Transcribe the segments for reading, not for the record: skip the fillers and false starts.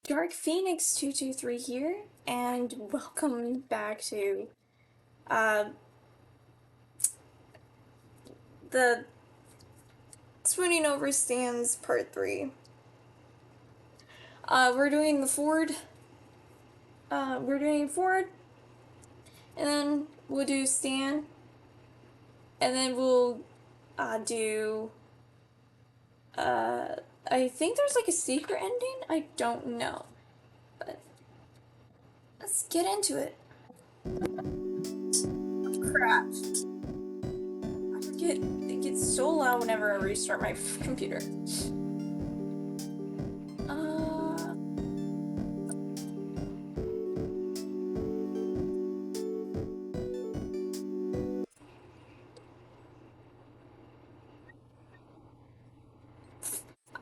Dark Phoenix 223 here, and welcome back to uh, the Swooning Over Stands Part 3. We're doing the Ford. We're doing Ford, and then we'll do Stan, and then we'll do. I think there's like a secret ending? I don't know. But let's get into it. Crap. I forget. It gets so loud whenever I restart my computer. Uh.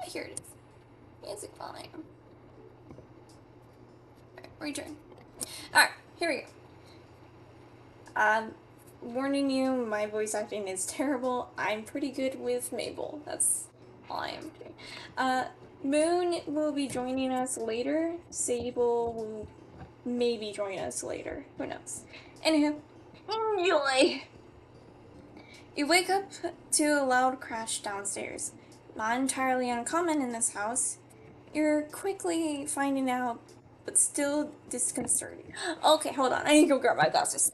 Here it is. Music volume. Alright, return. Alright, here we go. Warning you, my voice acting is terrible. I'm pretty good with Mabel. That's all I am doing. Moon will be joining us later. Sable will maybe join us later. Who knows? Anywho, enjoy! You wake up to a loud crash downstairs. Not entirely uncommon in this house. You're quickly finding out, but still disconcerting. Okay, hold on. I need to go grab my glasses.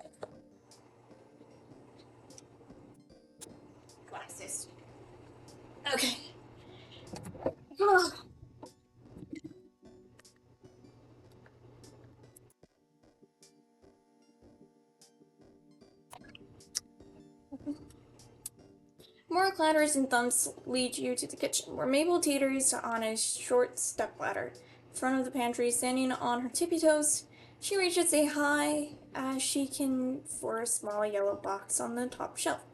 Glasses. Okay. More clatters and thumps lead you to the kitchen, where Mabel teeters on a short stepladder. In front of the pantry, standing on her tippy toes, she reaches as high as she can for a small yellow box on the top shelf.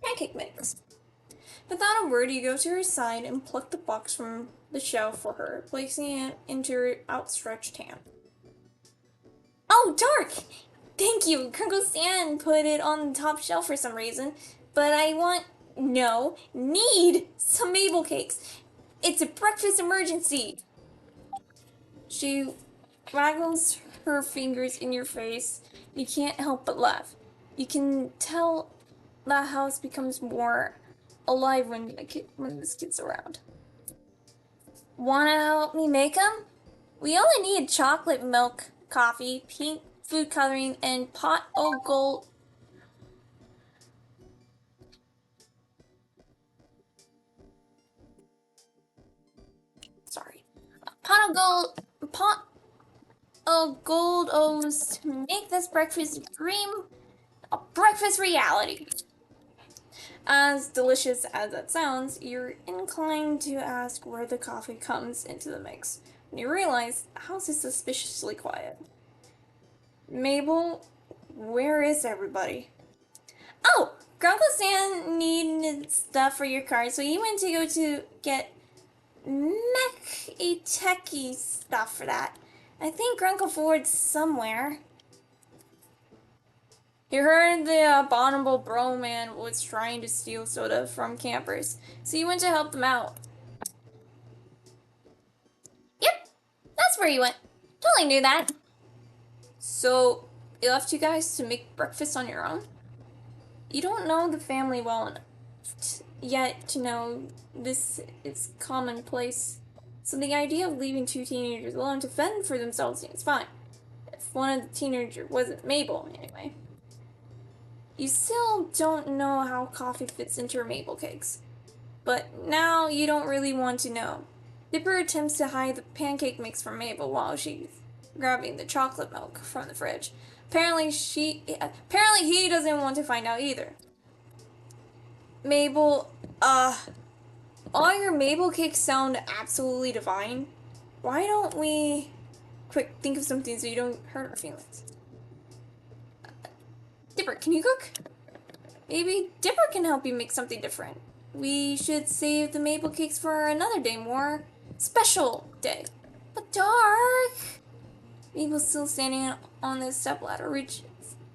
Pancake mix. Without a word, you go to her side and pluck the box from the shelf for her, placing it into her outstretched hand. Oh, Dark! Thank you! Crinkle Sand put it on the top shelf for some reason, but I need some Mabel cakes. It's a breakfast emergency. She waggles her fingers in your face. You can't help but laugh. You can tell the house becomes more alive when this kid's around. Wanna help me make them? We only need chocolate milk, coffee, pink food coloring, and pot of gold. Sorry. Pot of gold O's to make this breakfast dream a breakfast reality. As delicious as that sounds, you're inclined to ask where the coffee comes into the mix. When you realize the house is suspiciously quiet. Mabel, where is everybody? Oh, Grunkle Stan needed stuff for your car, so he went to go to get techie stuff for that. I think Grunkle Ford's somewhere. You heard the abominable bro man was trying to steal soda from campers, so you went to help them out. Yep, that's where you went. Totally knew that. So, it left you guys to make breakfast on your own? You don't know the family well enough yet to know this is commonplace. So the idea of leaving two teenagers alone to fend for themselves seems fine. If one of the teenagers wasn't Mabel, anyway. You still don't know how coffee fits into her Mabel cakes. But now you don't really want to know. Dipper attempts to hide the pancake mix from Mabel while she's grabbing the chocolate milk from the fridge. Apparently he doesn't want to find out either. Mabel, all your Mabel cakes sound absolutely divine. Why don't we think of something so you don't hurt our feelings? Dipper, can you cook? Maybe Dipper can help you make something different. We should save the Mabel cakes for another day, more special day. But Dark! Mabel's still standing on the stepladder, reaches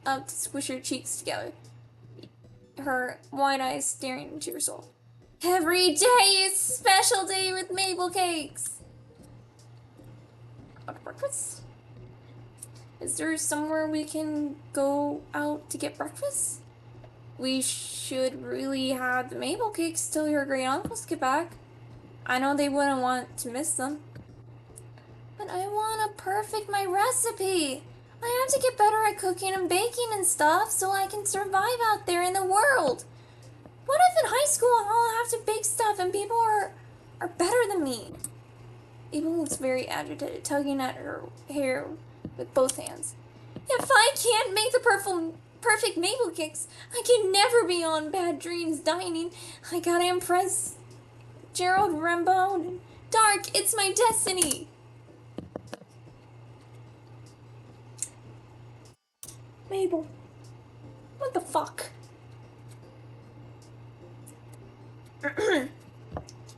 up to squish her cheeks together, her wide eyes staring into your soul. Every day is a special day with Mabel cakes! Out of breakfast? Is there somewhere we can go out to get breakfast? We should really have the maple cakes till your great uncles get back. I know they wouldn't want to miss them. But I want to perfect my recipe. I have to get better at cooking and baking and stuff so I can survive out there in the world. What if in high school I'll have to bake stuff and people are better than me? Ava looks very agitated, tugging at her hair with both hands. If I can't make the perfect maple cakes, I can never be on Bad Dreams dining. I gotta impress Gerald Rambone. Dark, it's my destiny. Mabel, what the fuck?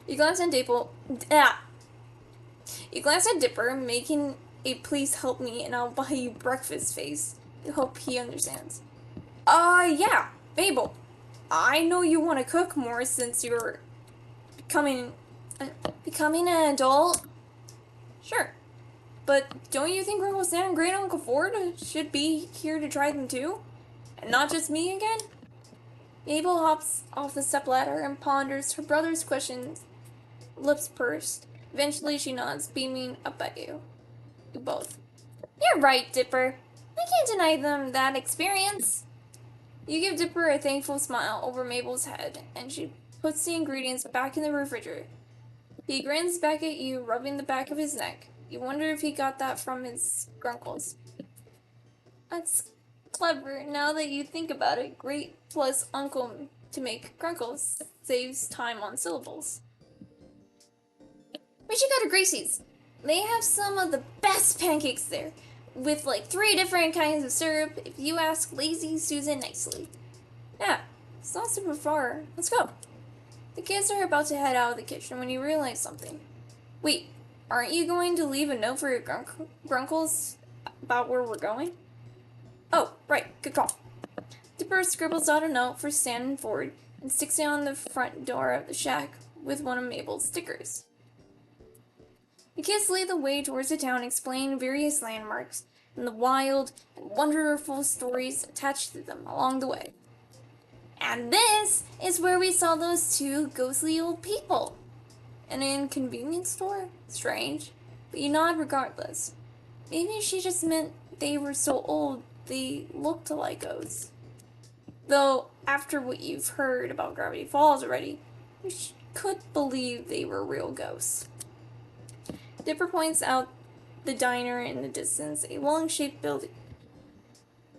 You glance at You glance at Dipper, making a please help me and I'll buy you breakfast face. I hope he understands. Yeah, Mabel. I know you want to cook more since you're becoming an adult. Sure. But don't you think Uncle Sam and Great Uncle Ford should be here to try them too? And not just me again? Mabel hops off the stepladder and ponders her brother's questions, lips pursed. Eventually she nods, beaming up at you. You both. You're right, Dipper. I can't deny them that experience. You give Dipper a thankful smile over Mabel's head, and she puts the ingredients back in the refrigerator. He grins back at you, rubbing the back of his neck. You wonder if he got that from his grunkles. That's clever, now that you think about it. Great plus uncle to make grunkles saves time on syllables. We should go to Gracie's. They have some of the best pancakes there, with like 3 different kinds of syrup, if you ask Lazy Susan nicely. Yeah, it's not super far. Let's go. The kids are about to head out of the kitchen when you realize something. Wait, aren't you going to leave a note for your grunkles about where we're going? Oh, right, good call. Dipper scribbles out a note for Stan and Ford and sticks it on the front door of the shack with one of Mabel's stickers. The kids lead the way towards the town, explaining various landmarks and the wild and wonderful stories attached to them along the way. And this is where we saw those 2 ghostly old people. An convenience store? Strange. But you nod regardless. Maybe she just meant they were so old they looked like ghosts. Though, after what you've heard about Gravity Falls already, you could believe they were real ghosts. Dipper points out the diner in the distance, a long-shaped building.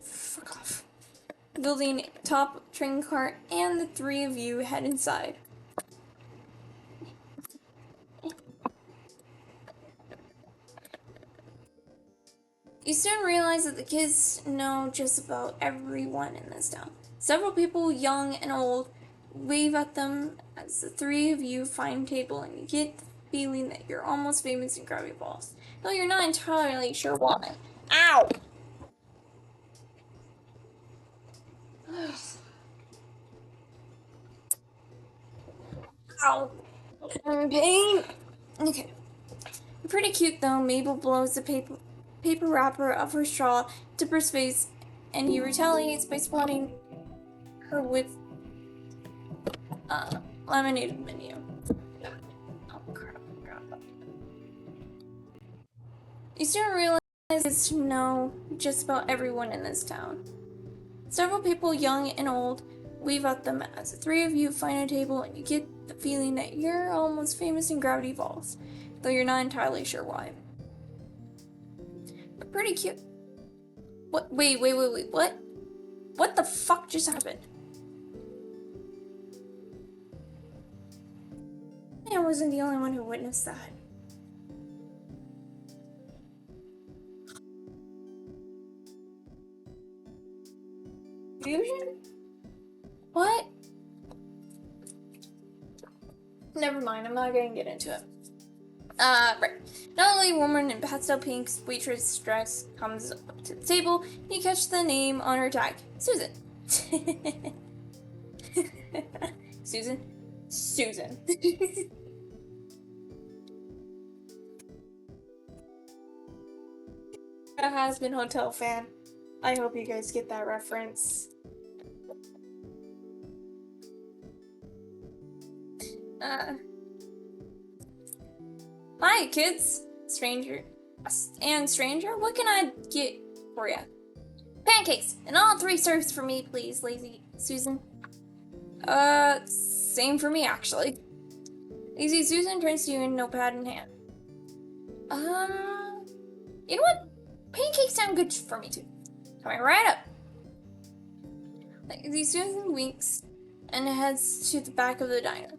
Fuck off. Building, top, train car, and the 3 of you head inside. You soon realize that the kids know just about everyone in this town. Several people, young and old, wave at them as the 3 of you find a table and you get the feeling that you're almost famous in Gravity Falls, though you're not entirely sure why. Ow! Ow! I'm in pain. Okay. You're pretty cute though. Mabel blows the paper wrapper of her straw to Dipper's face, and he retaliates by spotting her with laminated menu. Oh crap. You soon realize it's to know just about everyone in this town. Several people, young and old, wave at them as the 3 of you find a table and you get the feeling that you're almost famous in Gravity Falls, though you're not entirely sure why. But pretty cute. What? Wait, what? What the fuck just happened? I wasn't the only one who witnessed that. Fusion? What? Never mind, I'm not gonna get into it. Right. An elderly woman in pastel pink waitress dress comes up to the table, and you catch the name on her tag. Susan. Susan? A Has-Been Hotel fan. I hope you guys get that reference. Hi, kids. Stranger. And stranger, what can I get for you? Pancakes, and all 3 serves for me, please, Lazy Susan. Same for me, actually. Lazy Susan turns to you in notepad in hand. You know what? Pancakes sound good for me, too. Coming right up. Lazy Susan winks and heads to the back of the diner.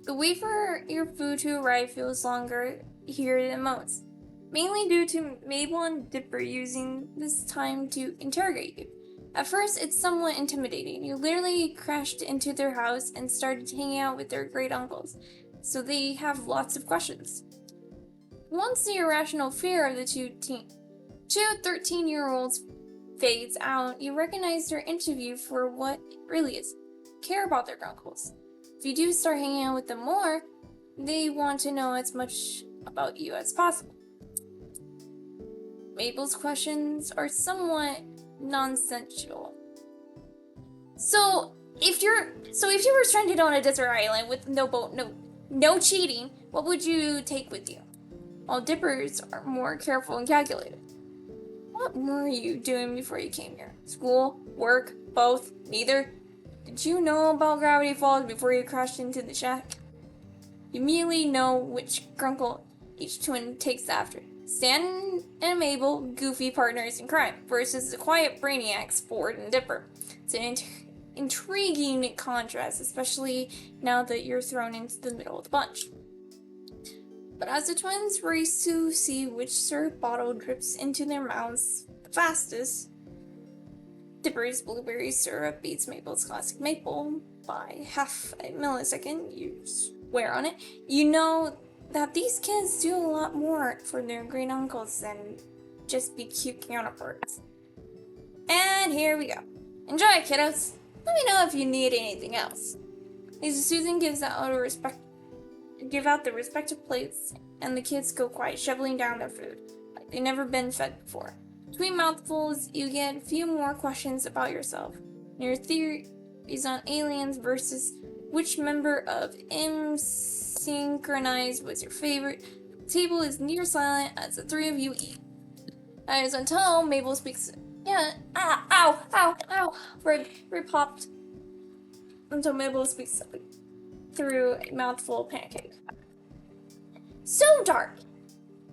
The wait for your food to arrive feels longer here than most, mainly due to Mabel and Dipper using this time to interrogate you. At first, it's somewhat intimidating. You literally crashed into their house and started hanging out with their great uncles, so they have lots of questions. Once the irrational fear of the two 13-year-olds fades out, you recognize their interview for what it really is: care about their uncles. If you do start hanging out with them more, they want to know as much about you as possible. Mabel's questions are somewhat nonsensical. So if you were stranded on a desert island with no boat, no cheating, what would you take with you? While Dippers are more careful and calculated. What were you doing before you came here? School? Work? Both? Neither? Did you know about Gravity Falls before you crashed into the shack? You immediately know which grunkle each twin takes after. Stan and Mabel, goofy partners in crime, versus the quiet brainiacs, Ford and Dipper. It's an intriguing contrast, especially now that you're thrown into the middle of the bunch. But as the twins race to see which syrup bottle drips into their mouths the fastest, Dipper's blueberry syrup beats Mabel's classic maple by half a millisecond. You swear on it. You know that these kids do a lot more for their great uncles than just be cute counterparts. And here we go. Enjoy, kiddos. Let me know if you need anything else. Lazy Susan gives out the respective plates, and the kids go quiet, shoveling down their food like they've never been fed before. Between mouthfuls, you get a few more questions about yourself, and your theories on aliens versus which member of M Synchronized was your favorite. The table is near silent as the 3 of you eat. That is until Mabel speaks. Yeah, ow. Red popped. Until Mabel speaks through a mouthful of pancake. So dark.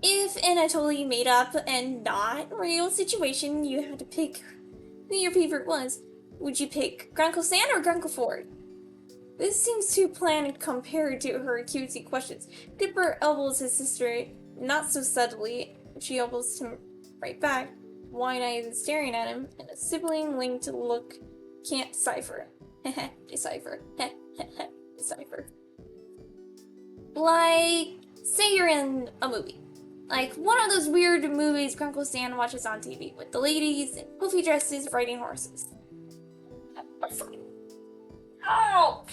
If in a totally made up and not real situation you had to pick who your favorite was, would you pick Grunkle Stan or Grunkle Ford? This seems too planned compared to her cutesy questions. Dipper elbows his sister, not so subtly. She elbows him right back, wide-eyed staring at him, and a sibling-linked look can't decipher. Decipher. Decipher. Like, say you're in a movie. Like one of those weird movies Grunkle Stan watches on TV with the ladies in poofy dresses riding horses. Ow!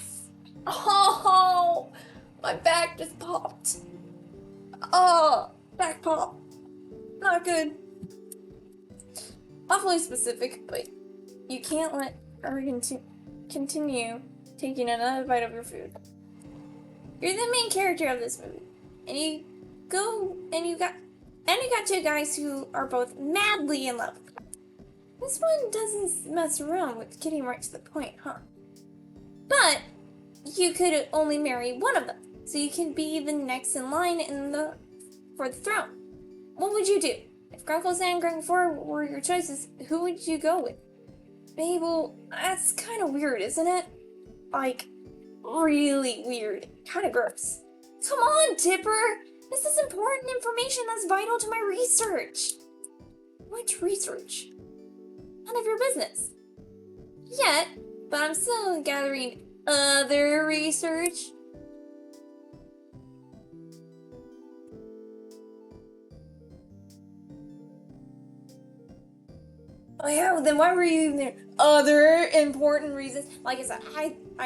Oh! My back just popped. Oh! Back pop. Not good. Awfully specific, but you can't let her continue taking another bite of your food. You're the main character of this movie, and you got 2 guys who are both madly in love. This one doesn't mess around with getting right to the point, huh? But you could only marry one of them, so you can be the next in line for the throne. What would you do? If Grunkle Stan and Grunkle Ford were your choices, who would you go with? Mabel, that's kind of weird, isn't it? Like, really weird. Kind of gross. Come on, Dipper! This is important information that's vital to my research. What research? None of your business. Yet, but I'm still gathering other research. Oh yeah, then why were you even there? Other important reasons. Like I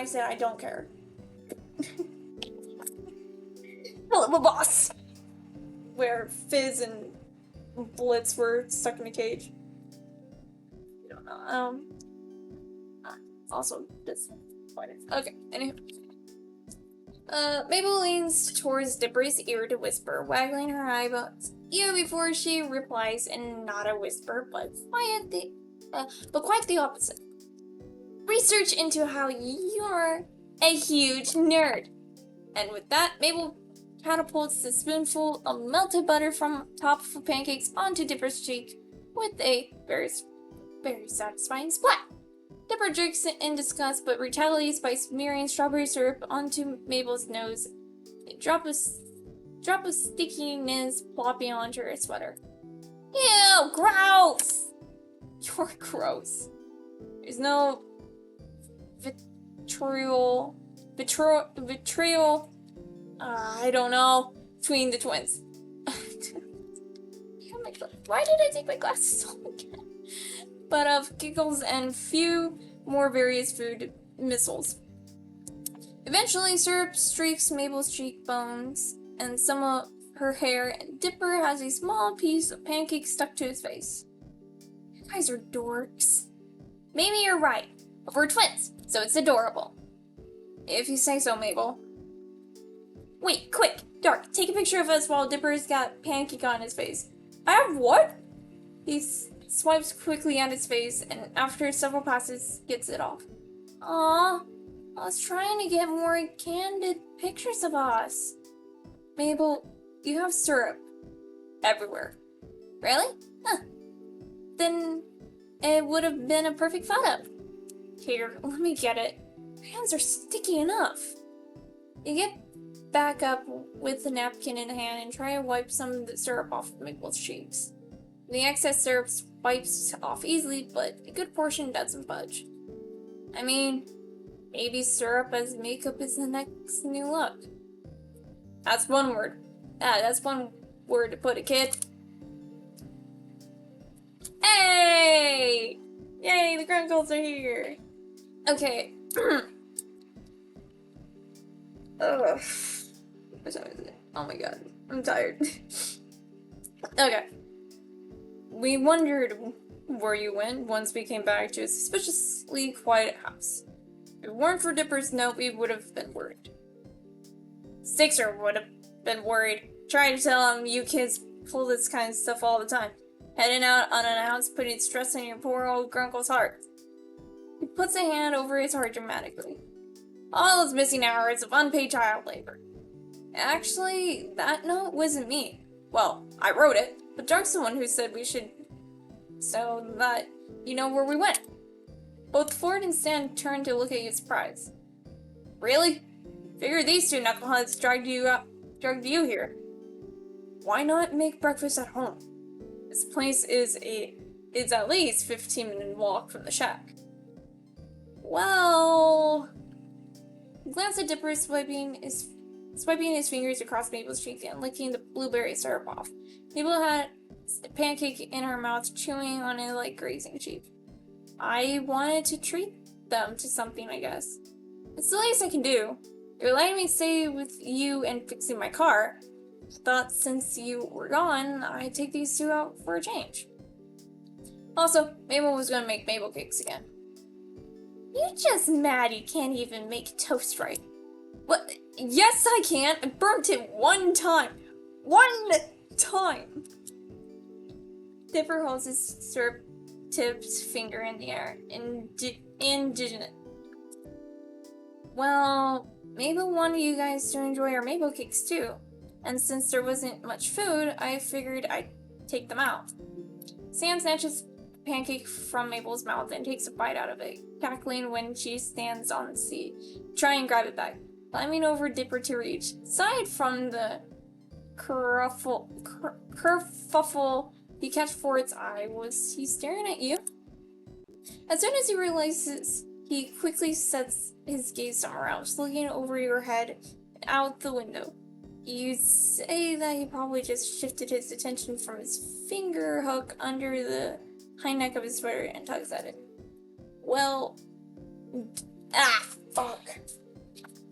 said, I don't care. Hell of a boss. Where Fizz and bullets were stuck in a cage. You don't know. Also disappointed. Okay, anyway. Mabel leans towards Dipper's ear to whisper, waggling her eyebrows before she replies in not a whisper, but quite the opposite. Research into how you're a huge nerd. And with that, Mabel catapults the spoonful of melted butter from top of pancakes onto Dipper's cheek with a very, very satisfying splat. Dipper jerks in disgust, but retaliates by smearing strawberry syrup onto Mabel's nose. A drop of stickiness plopping onto her sweater. Ew, gross! You're gross. There's no vitriol, I don't know, between the twins. Why did I take my glasses off again? But of giggles and few more various food missiles. Eventually, syrup streaks Mabel's cheekbones and some of her hair, and Dipper has a small piece of pancake stuck to his face. You guys are dorks. Maybe you're right, but we're twins, so it's adorable. If you say so, Mabel. Wait, quick, Dark, take a picture of us while Dipper's got pancake on his face. I have what? He swipes quickly at his face, and after several passes, gets it off. Aww, I was trying to get more candid pictures of us. Mabel, you have syrup everywhere. Really? Huh. Then it would have been a perfect photo. Here, let me get it. Your hands are sticky enough. You get back up with the napkin in hand and try to wipe some of the syrup off Mabel's cheeks. The excess syrup wipes off easily, but a good portion doesn't budge. I mean, maybe syrup as makeup is the next new look. That's one word. That's one word to put it, kid. Hey! Yay, the Grunkles are here! Okay. Ugh. What time is it? Oh my god, I'm tired. Okay. We wondered where you went once we came back to a suspiciously quiet house. If it weren't for Dipper's note, we would have been worried. Sixer would have been worried. Trying to tell him you kids pull this kind of stuff all the time. Heading out unannounced, putting stress on your poor old Grunkle's heart. He puts a hand over his heart dramatically. All those missing hours of unpaid child labor. Actually, that note wasn't me. Well, I wrote it, but Dark's the one who said we should, so that you know where we went. Both Ford and Stan turned to look at you surprised. Really? Figure these two knuckleheads dragged you here. Why not make breakfast at home? This place is at least 15-minute walk from the shack. Well, glance at Dipper swiping his fingers across Mabel's cheek and licking the blueberry syrup off. Mabel had a pancake in her mouth, chewing on it like grazing sheep. I wanted to treat them to something, I guess. It's the least I can do. You're letting me stay with you and fixing my car. Thought since you were gone, I'd take these two out for a change. Also, Mabel was gonna make Mabel cakes again. You're just mad you can't even make toast right. What? Yes, I can. I burnt it one time. One time. Dipper holds his syrup-tipped finger in the air. Indignant. Well, Mabel wanted you guys to enjoy our Mabel cakes too. And since there wasn't much food, I figured I'd take them out. Sam snatches a pancake from Mabel's mouth and takes a bite out of it, cackling when she stands on the seat. Try and grab it back, climbing over Dipper to reach. Aside from the kerfuffle you catch for its eye, was he staring at you? As soon as he realizes, he quickly sets his gaze somewhere else, looking over your head and out the window. You say that he probably just shifted his attention from his finger hook under the high neck of his sweater and tugs at it. Well, fuck.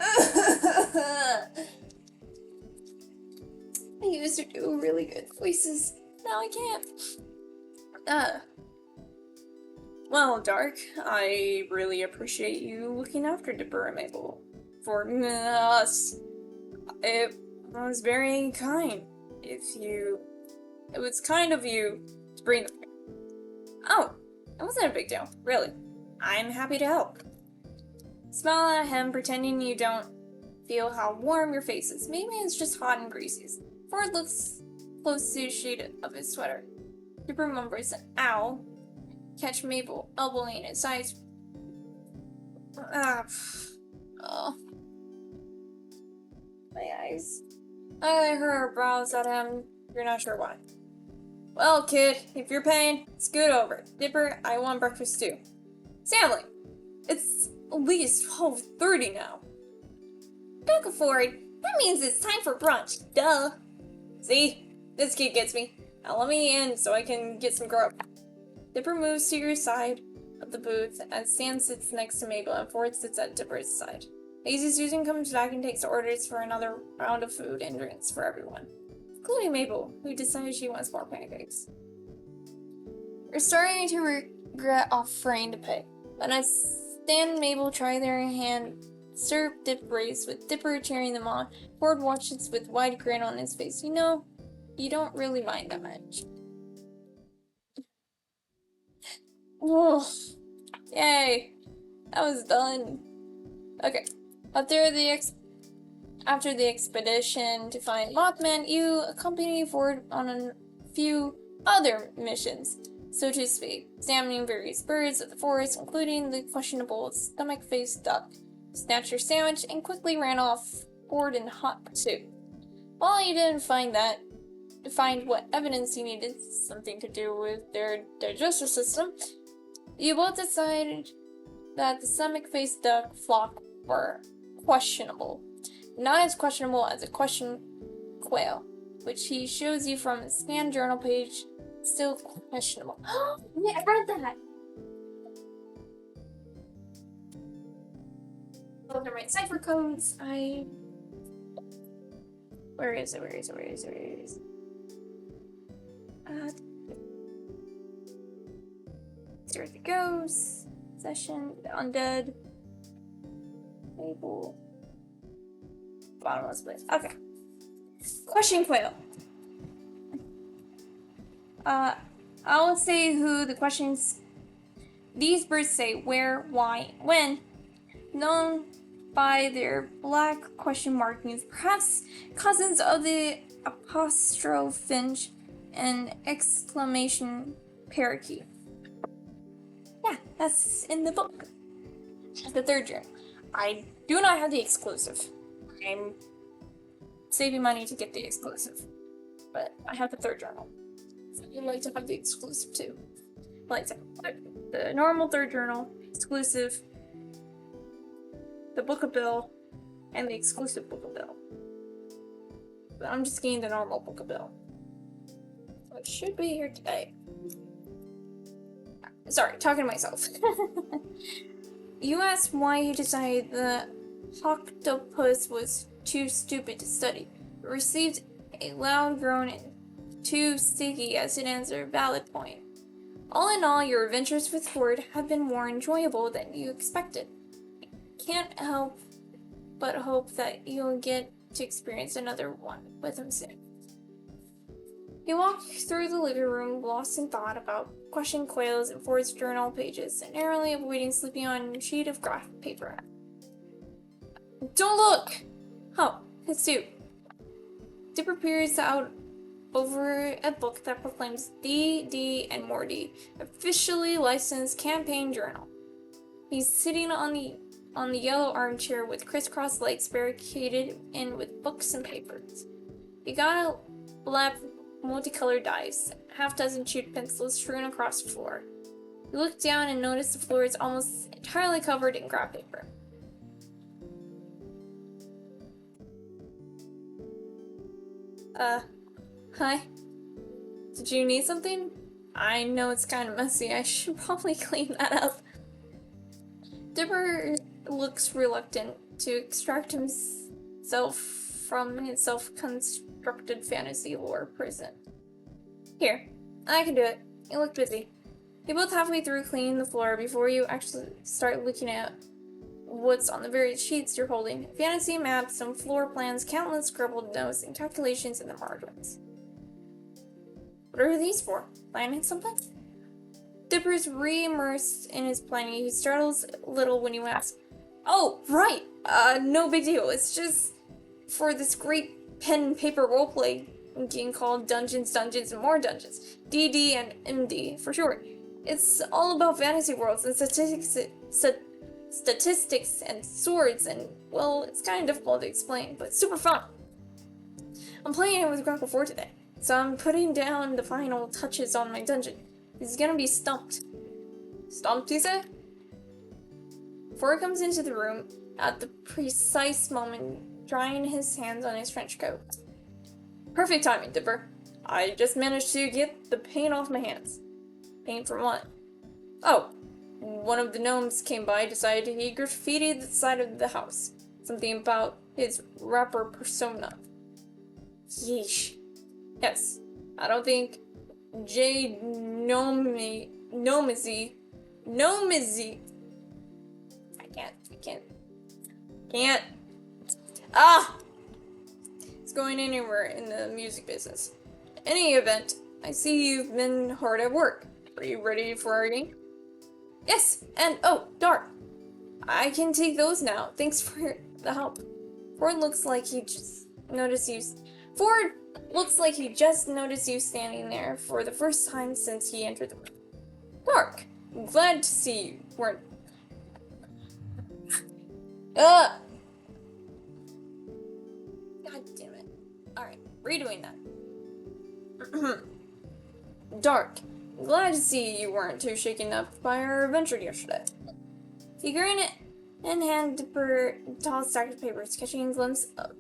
I used to do really good voices. Now I can't. Well, Dark, I really appreciate you looking after Dipper and Mabel. For us. It was very kind. It was kind of you to bring them here. Oh, it wasn't a big deal, really. I'm happy to help. Smile at him, pretending you don't feel how warm your face is. Maybe it's just hot and greasy. Ford looks close to the shade of his sweater. Dipper remembers an owl. Catch Mabel elbowing his sides. Oh. My eyes. I her brows at him. You're not sure why. Well, kid, if you're paying, scoot over. Dipper, I want breakfast too. Stanley, it's at least 12:30 now. Don't go forward. That means it's time for brunch. Duh. See? This kid gets me. Now let me in so I can get some grub. Dipper moves to your side of the booth as Stan sits next to Mabel and Ford sits at Dipper's side. Lazy Susan comes back and takes orders for another round of food and drinks for everyone, including Mabel, who decides she wants more pancakes. We're starting to regret offering to pay, but as Stan and Mabel try their hand served dip race with Dipper cheering them on, Ford watches with wide grin on his face. You know, you don't really mind that much. Oh, yay! That was done. Okay. After the expedition to find Mothman, you accompany Ford on a few other missions, so to speak, examining various birds of the forest, including the questionable stomach-faced duck. Snatched your sandwich and quickly ran off, Ford in hot pursuit. While you didn't find what evidence you needed, something to do with their digestive system, you both decided that the stomach-faced duck flock were questionable. Not as questionable as a question quail, which he shows you from a scanned journal page. Still questionable. Yeah, I read that! Those are my cipher codes. Where is it? There it goes. Session, the undead. Label. Bottomless place. Okay. Question quail. I will say who the questions. These birds say where, why, when. Known by their black question markings, perhaps cousins of the apostrophe finch and exclamation parakeet. Yeah, that's in the book. The third journal. I do not have the exclusive. I'm saving money to get the exclusive. But I have the third journal. So I'd like to have the exclusive too. Like the normal third journal, exclusive, the Book of Bill, and the exclusive Book of Bill. But I'm just getting the normal Book of Bill. So it should be here today. Sorry, talking to myself. You asked why he decided the octopus was too stupid to study. Received a loud groan and too sticky as an answer. Valid point. All in all, your adventures with Ford have been more enjoyable than you expected. Can't help but hope that you'll get to experience another one with him soon. He walked through the living room, lost in thought about question quails and Ford's journal pages, and narrowly avoiding slipping on a sheet of graph paper. Don't look! Oh, it's you. Dipper peers out over a book that proclaims D, and more D, officially licensed campaign journal. He's sitting on the yellow armchair with crisscross legs barricaded in with books and papers. He got a lap of multicolored dice, half-dozen chewed pencils strewn across the floor. You look down and notice the floor is almost entirely covered in graph paper. Hi? Did you need something? I know it's kind of messy. I should probably clean that up. Dipper looks reluctant to extract himself from his self-constructed fantasy lore prison. Here, I can do it. You look busy. You both halfway through cleaning the floor before you actually start looking at what's on the various sheets you're holding. Fantasy maps, some floor plans, countless scribbled notes, and calculations in the margins. What are these for? Planning something? Dipper's re-immersed in his planning. He startles a little when you ask. Oh, right! No big deal. It's just for this great pen and paper roleplay game called Dungeons, Dungeons, and More Dungeons. DD and MD, for short. It's all about fantasy worlds and statistics and swords, and, well, it's kind of difficult to explain, but super fun. I'm playing it with Grapple 4 today, so I'm putting down the final touches on my dungeon. He's gonna be stumped. Stumped, you say? Ford comes into the room at the precise moment, drying his hands on his trench coat. Perfect timing, Dipper. I just managed to get the paint off my hands. Paint from what? Oh, one of the gnomes came by, decided he graffitied the side of the house. Something about his rapper persona. Yeesh. Yes, I don't think Nomizy. I can't. It's going anywhere in the music business. In any event, I see you've been hard at work. Are you ready for our game? Yes, and oh, Dart. I can take those now. Thanks for the help. Ford looks like he just noticed you standing there for the first time since he entered the room. Dark, I'm glad to see you weren't. God damn it. Alright, redoing that. Dark, I'm glad to see you weren't too shaken up by our adventure yesterday. He grinned and handed Dipper a tall stack of papers, catching a glimpse of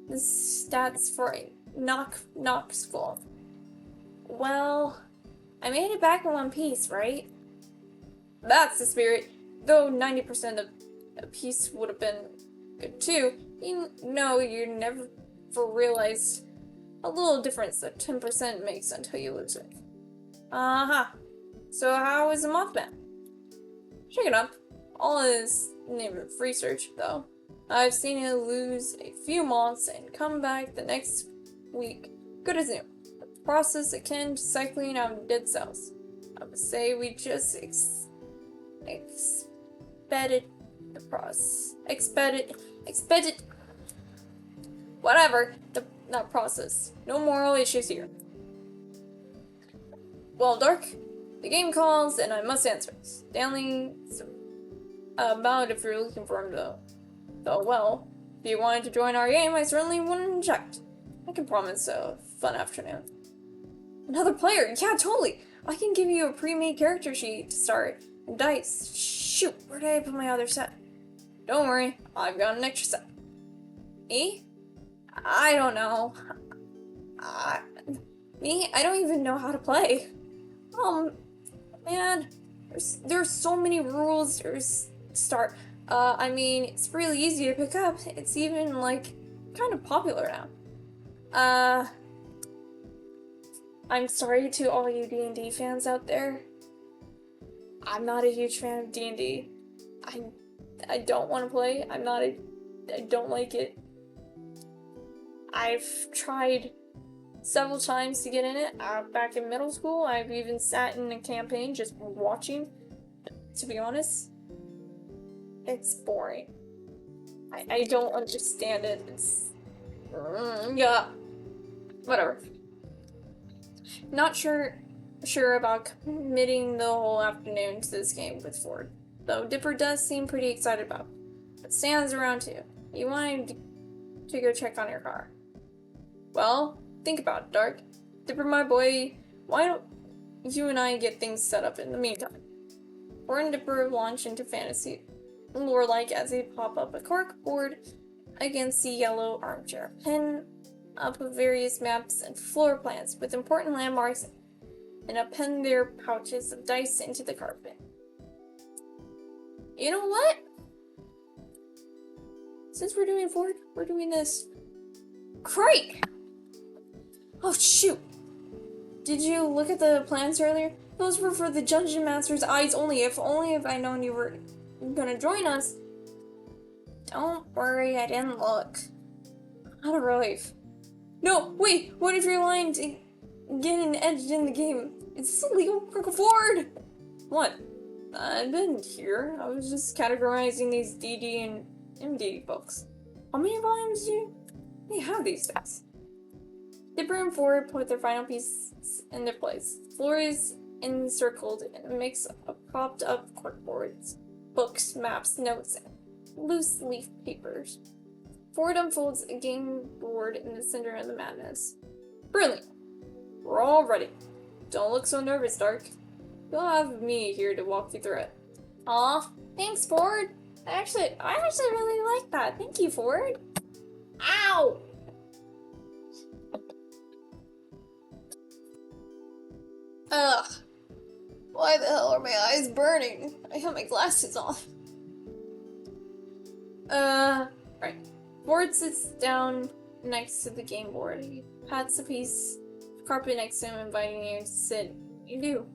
the stats for a knock school. Well, I made it back in one piece, right? That's the spirit. Though 90% of a piece would have been good too. You never realized a little difference that 10% makes until you lose it. Uh-huh. So how is the Mothman? Shaken up. All his name of research, though. I've seen him lose a few moths and come back the next week, good as new. A process akin to cycling out dead cells. I would say we just expedited the process. Expedited. Whatever. That process. No moral issues here. Well, Dark, the game calls and I must answer. Stanley's about if you're looking for him, though. Though, well, if you wanted to join our game, I certainly wouldn't object. I can promise a fun afternoon. Another player? Yeah, totally. I can give you a pre-made character sheet to start. And dice. Shoot, where did I put my other set? Don't worry, I've got an extra set. Me? I don't know. I don't even know how to play. Man, there's so many rules. It's really easy to pick up. It's even, kind of popular now. I'm sorry to all you D&D fans out there. I'm not a huge fan of D&D. I don't want to play. I don't like it. I've tried several times to get in it. Back in middle school, I've even sat in a campaign just watching. To be honest, it's boring. I don't understand it. It's yeah, whatever. Not sure about committing the whole afternoon to this game with Ford, though Dipper does seem pretty excited about it. But Stan's around too. You wanted to go check on your car. Well, think about it, Dark. Dipper, my boy, why don't you and I get things set up in the meantime? Ford and Dipper launch into fantasy lore-like as they pop up a cork board against the yellow armchair, pin up of various maps and floor plans with important landmarks, and append their pouches of dice into the carpet. You know what? Since we're doing Ford, we're doing this. Crate! Oh shoot! Did you look at the plans earlier? Those were for the Dungeon Master's eyes only. If I'd known you were gonna join us. Don't worry, I didn't look. Not a relief. No, wait, what if you're lying to getting edged in the game? It's illegal, Crickle Ford! What? I've been here. I was just categorizing these DD and MD books. How many volumes do they have these days? Dipper and Ford put their final pieces in their place. The floor is encircled in a mix of propped up corkboards, books, maps, notes, and loose leaf papers. Ford unfolds a game board in the center of the madness. Brilliant! We're all ready. Don't look so nervous, Dark. You'll have me here to walk you through it. Aw, thanks, Ford. I actually really like that. Thank you, Ford. Ow! Ugh. Why the hell are my eyes burning? I have my glasses on. Right. Ford sits down next to the game board. He pats a piece of carpet next to him, inviting you to sit. You do.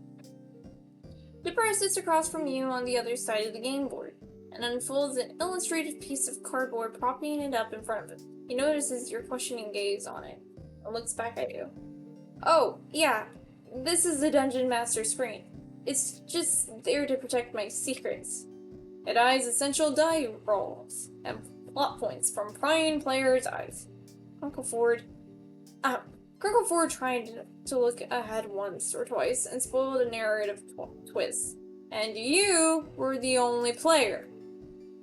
Dipper sits across from you on the other side of the game board and unfolds an illustrated piece of cardboard, propping it up in front of him. He notices your questioning gaze on it and looks back at you. Oh, yeah. This is the Dungeon Master screen. It's just there to protect my secrets. It hides essential die rolls and plot points from prying players' eyes. Uncle Ford tried to look ahead once or twice and spoiled a narrative twist. And you were the only player.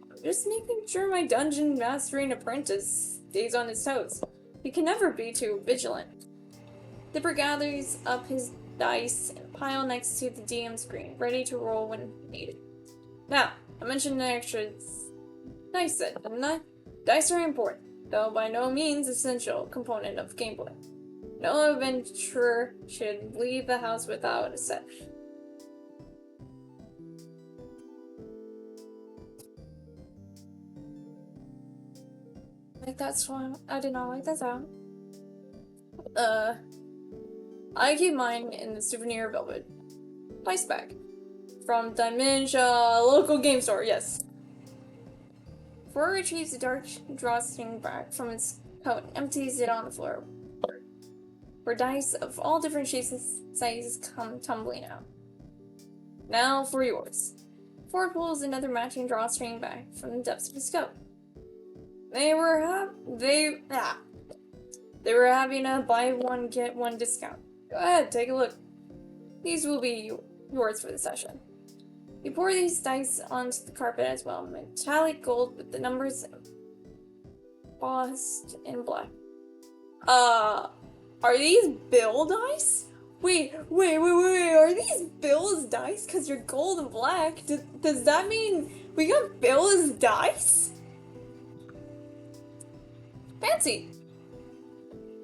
I'm just making sure my dungeon mastering apprentice stays on his toes. He can never be too vigilant. Dipper gathers up his dice and pile next to the DM screen, ready to roll when needed. Now, I mentioned the extra dice set, didn't I? Dice are important, though by no means essential component of gameplay. No adventurer should leave the house without a set. Like that's why I did not like that sound. I keep mine in the souvenir velvet dice bag from Dimensia local game store. Yes. Ford retrieves the dark drawstring bag from its coat and empties it on the floor, where dice of all different shapes and sizes come tumbling out. Now for yours. Ford pulls another matching drawstring bag from the depths of his coat. They were having a buy one get one discount. Go ahead, take a look. These will be yours for the session. You pour these dice onto the carpet as well, metallic gold with the numbers embossed in black. Are these bill dice? Wait, are these Bill's dice? Cause you're gold and black. Does that mean we got Bill's dice? Fancy.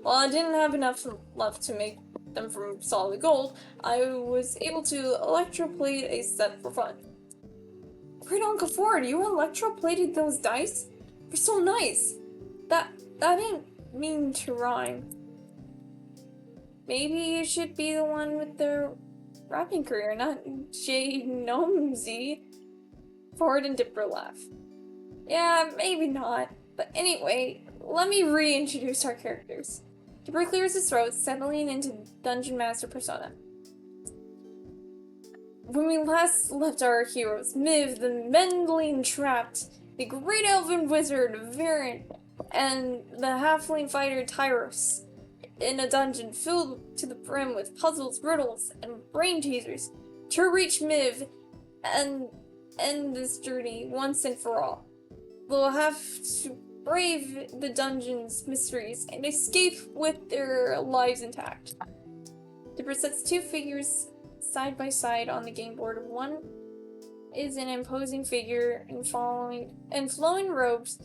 Well, I didn't have enough left to make them from solid gold. I was able to electroplate a set for fun. Great Uncle Ford, you electroplated those dice? They're so nice. That didn't mean to rhyme. Maybe you should be the one with the rapping career, not Jay Gnomesy. Ford and Dipper laugh. Yeah, maybe not. But anyway, let me reintroduce our characters. Dipper clears his throat, settling into Dungeon Master persona. When we last left our heroes, Miv, the meddling trapped, the great elven wizard Varen, and the halfling fighter Tyros, in a dungeon filled to the brim with puzzles, riddles, and brain teasers, to reach Miv and end this journey once and for all. We'll have to brave the dungeon's mysteries and escape with their lives intact. Dipper sets two figures side by side on the game board. One is an imposing figure in flowing robes,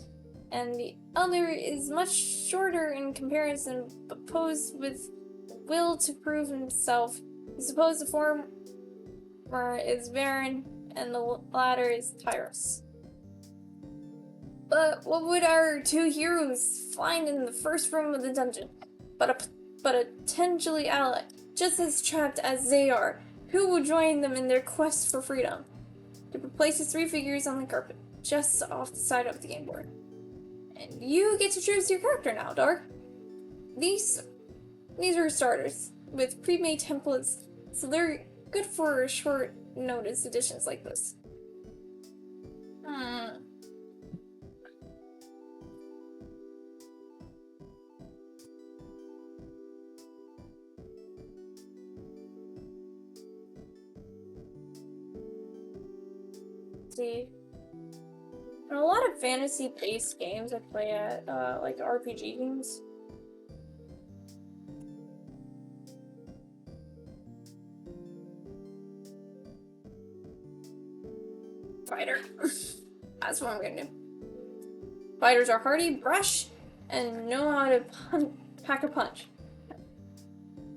and the other is much shorter in comparison, but posed with will to prove himself. I suppose the former is Varen, and the latter is Tyros. But what would our two heroes find in the first room of the dungeon but a potentially ally? just as trapped as they are. Who will join them in their quest for freedom? Dipper places 3 figures on the carpet, just off the side of the game board. And you get to choose your character now, Dark. These are starters, with pre-made templates, so they're good for short notice editions like this. See, in a lot of fantasy-based games I play at, like RPG games, fighter. That's what I'm gonna do. Fighters are hardy, brash, and know how to pack a punch.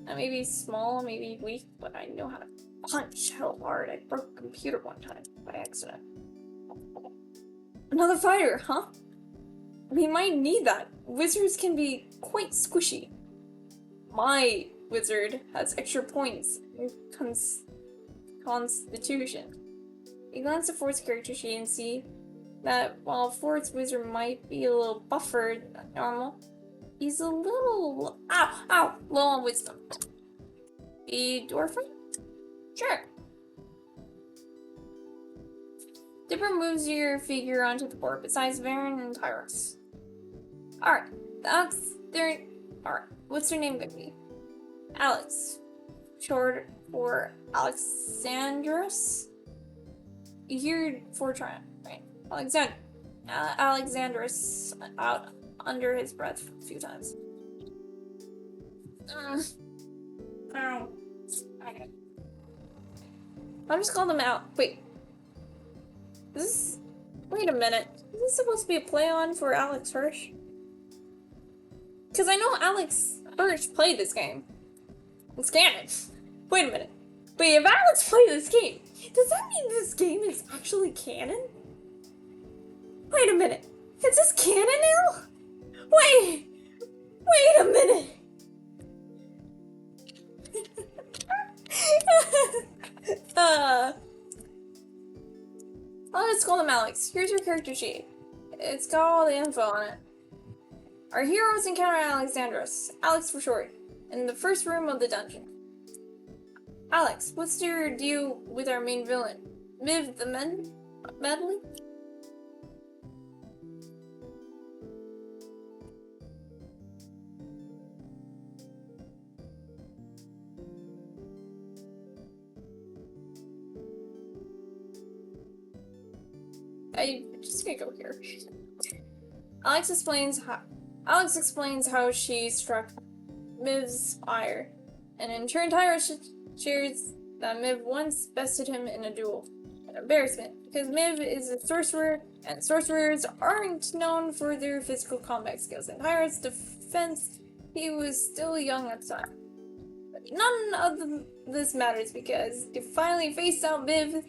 I may be small, maybe weak, but I know how to punch hell hard. I broke a computer one time by accident. Another fighter, huh? We might need that. Wizards can be quite squishy. My wizard has extra points in constitution. You glance at Ford's character sheet and see that while Ford's wizard might be a little buffer than normal, he's a little low on wisdom. Be dwarfing? Sure. Dipper moves your figure onto the board besides Varen and Tyrus. Alright, what's their name gonna be? Alex. Short for Alexandrus? You hear for trying, right? Alexandrus out under his breath a few times. Oh. Okay. I'll just call them out. Wait. Wait a minute. Is this supposed to be a play on for Alex Hirsch? Because I know Alex Hirsch played this game. It's canon. Wait a minute. Wait, if Alex played this game, does that mean this game is actually canon? Wait a minute. Is this canon now? Wait a minute. Let's call him Alex. Here's your character sheet. It's got all the info on it. Our heroes encounter Alexandros, Alex for short, in the first room of the dungeon. Alex, what's your deal with our main villain? Miv the Medley? I'm just gonna go here. Alex explains how she struck Miv's ire, and in turn Tyrus shares that Miv once bested him in a duel. An embarrassment, because Miv is a sorcerer, and sorcerers aren't known for their physical combat skills. In Tyrus' defense, he was still young at the time. But none of this matters, because to finally face out Miv,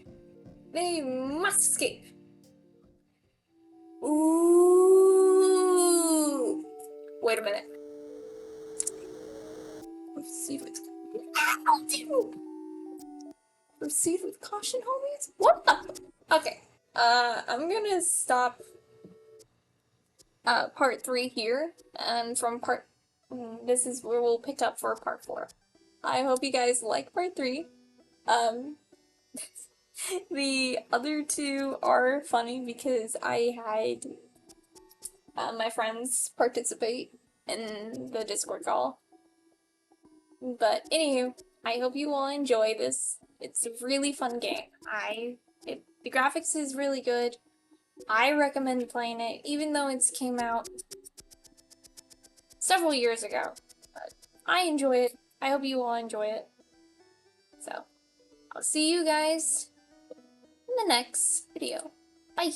they must escape. Ooh! Wait a minute. Proceed with caution, homies? What the? Okay. I'm gonna stop part 3 here, and from this is where we'll pick up for part 4. I hope you guys like part 3. The other 2 are funny because I had my friends participate in the Discord call. But anywho, I hope you all enjoy this. It's a really fun game. The graphics is really good. I recommend playing it, even though it's came out several years ago. But I enjoy it. I hope you all enjoy it. So, I'll see you guys in the next video. Bye!